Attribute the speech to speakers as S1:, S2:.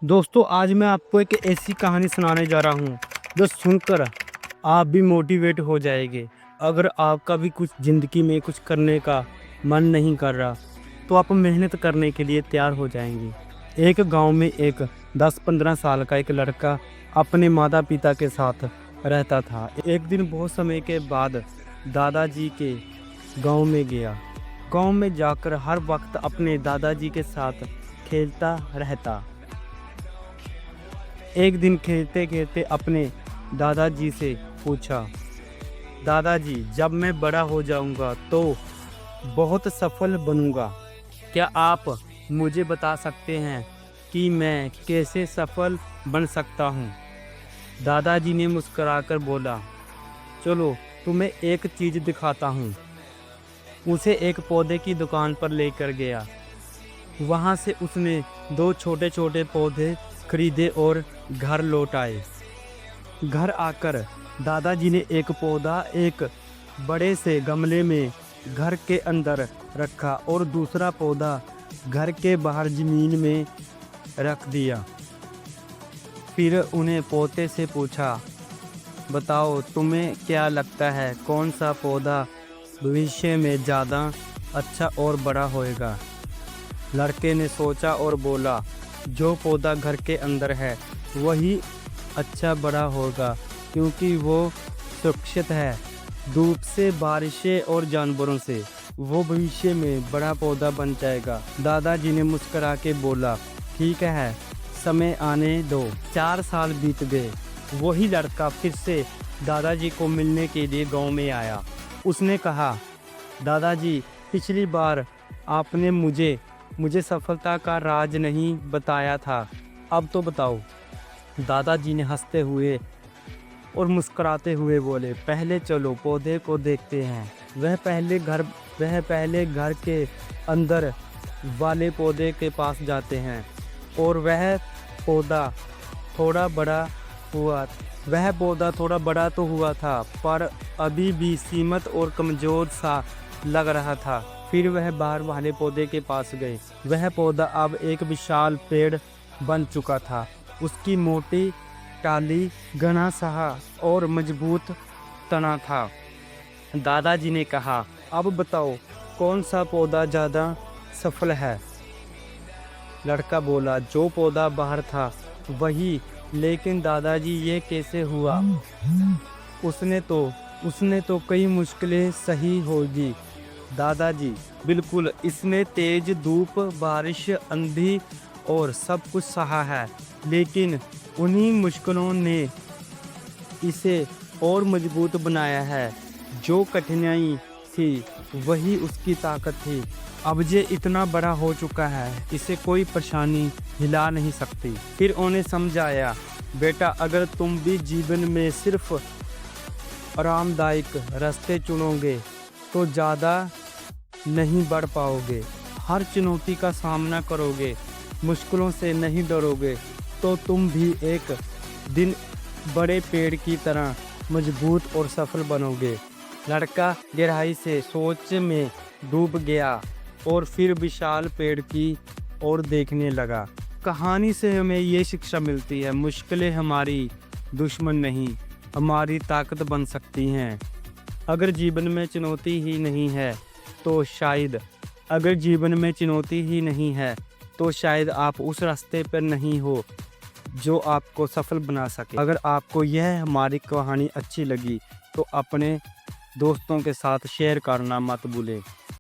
S1: दोस्तों आज मैं आपको एक ऐसी कहानी सुनाने जा रहा हूँ जो सुनकर आप भी मोटिवेट हो जाएंगे। अगर आपका भी कुछ ज़िंदगी में कुछ करने का मन नहीं कर रहा तो आप मेहनत करने के लिए तैयार हो जाएंगे। एक गांव में एक 10-15 साल का एक लड़का अपने माता पिता के साथ रहता था। एक दिन बहुत समय के बाद दादाजी के गांव में गया। गांव में जाकर हर वक्त अपने दादाजी के साथ खेलता रहता। एक दिन खेलते खेलते अपने दादाजी से पूछा, दादाजी जब मैं बड़ा हो जाऊंगा तो बहुत सफल बनूंगा, क्या आप मुझे बता सकते हैं कि मैं कैसे सफल बन सकता हूँ। दादाजी ने मुस्कुराकर बोला, चलो तुम्हें एक चीज़ दिखाता हूँ। उसे एक पौधे की दुकान पर लेकर गया। वहाँ से उसने 2 छोटे छोटे पौधे खरीदे और घर लौट आए। घर आकर दादाजी ने एक पौधा एक बड़े से गमले में घर के अंदर रखा और दूसरा पौधा घर के बाहर ज़मीन में रख दिया। फिर उन्हें पौधे से पूछा, बताओ तुम्हें क्या लगता है कौन सा पौधा भविष्य में ज़्यादा अच्छा और बड़ा होएगा। लड़के ने सोचा और बोला, जो पौधा घर के अंदर है वही अच्छा बड़ा होगा, क्योंकि वो सुरक्षित है धूप से, बारिशें और जानवरों से। वो भविष्य में बड़ा पौधा बन जाएगा। दादाजी ने मुस्कुरा के बोला, ठीक है, समय आने दो। 4 साल बीत गए। वही लड़का फिर से दादाजी को मिलने के लिए गांव में आया। उसने कहा, दादाजी पिछली बार आपने मुझे सफलता का राज नहीं बताया था, अब तो बताओ। दादाजी ने हंसते हुए और मुस्कुराते हुए बोले, पहले चलो पौधे को देखते हैं। वह पहले घर के अंदर वाले पौधे के पास जाते हैं और वह पौधा थोड़ा बड़ा तो हुआ था, पर अभी भी सीमित और कमज़ोर सा लग रहा था। फिर वह बाहर वाले पौधे के पास गए। वह पौधा अब एक विशाल पेड़ बन चुका था। उसकी मोटी टाली, घना सहा और मजबूत तना था। दादाजी ने कहा, अब बताओ कौन सा पौधा ज़्यादा सफल है। लड़का बोला, जो पौधा बाहर था वही। लेकिन दादाजी ये कैसे हुआ। उसने तो कई मुश्किलें सही होगी। दादाजी, बिल्कुल, इसने तेज धूप, बारिश, आंधी और सब कुछ सहा है, लेकिन उन्हीं मुश्किलों ने इसे और मजबूत बनाया है। जो कठिनाई थी वही उसकी ताकत थी। अब ये इतना बड़ा हो चुका है, इसे कोई परेशानी हिला नहीं सकती। फिर उन्हें समझाया, बेटा अगर तुम भी जीवन में सिर्फ आरामदायक रास्ते चुनोगे तो ज़्यादा नहीं बढ़ पाओगे। हर चुनौती का सामना करोगे, मुश्किलों से नहीं डरोगे, तो तुम भी एक दिन बड़े पेड़ की तरह मजबूत और सफल बनोगे। लड़का गहराई से सोच में डूब गया और फिर विशाल पेड़ की ओर देखने लगा। कहानी से हमें ये शिक्षा मिलती है, मुश्किलें हमारी दुश्मन नहीं, हमारी ताकत बन सकती हैं। अगर जीवन में चुनौती ही नहीं है तो शायद आप उस रास्ते पर नहीं हो जो आपको सफल बना सके। अगर आपको यह हमारी कहानी अच्छी लगी तो अपने दोस्तों के साथ शेयर करना मत भूलें।